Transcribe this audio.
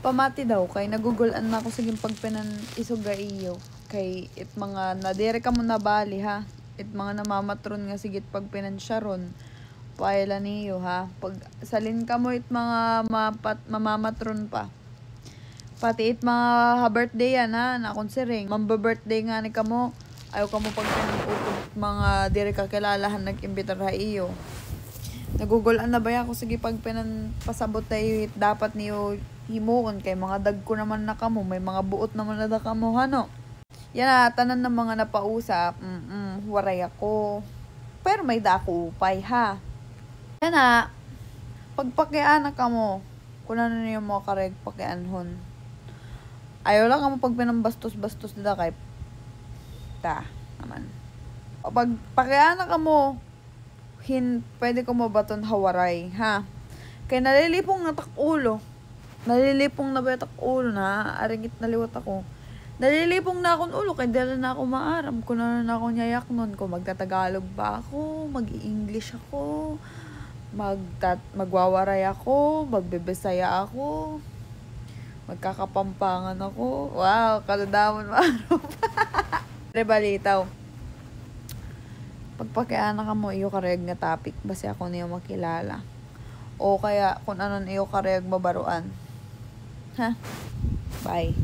Pamati daw, kay nagugulan na ako siging pagpinan isuga iyo. Kay it mga nadire ka mo na bali ha. It mga namamatron nga sigit pagpinan siya ron. Paila niyo ha. Pag salin ka mo it mga mamamatron pa. Pati it mga birthday yan ha. Nakonsiring. Mamba-birthday nga ni ka mo. Ayaw ka mo pagpinan utog mga dire ka kilalahan nag-imbitar ha iyo. Nagugulan na ba ako sige pagpinan pasabot tayo dapat niyo himuon kay mga dagko naman na kamo, may mga buot naman na kamo hano. Yan na, tanan ng mga napausap, waray ako. Pero may dako upay ha. Yan na, pagpakian na kamo, kung ano niyo mo kareg pakianhon. Ayaw lang kamo pag pinambastos-bastos nila kay ta naman. Pag pakian na kamo, pwede ko mabaton hawaray ha. Kay nalilipong na takulo. Nalilipong na ba yung ulo na, aringit naliwat ako. Nalilipong na akong ulo, kaya dala na ako maaram. Kung ano na ako nyayak nun, kung magtatagalog ba ako, mag-i-English ako, magwawaray ako, magbebesaya ako, magkakapampangan ako. Wow, kaladaman maaram. Rebalitaw. Pagpakiana ka mo, iyo kareg nga topic, basi ako niyo makilala. O kaya, kung ano niyo kareg mabaruan. Ha? Bye.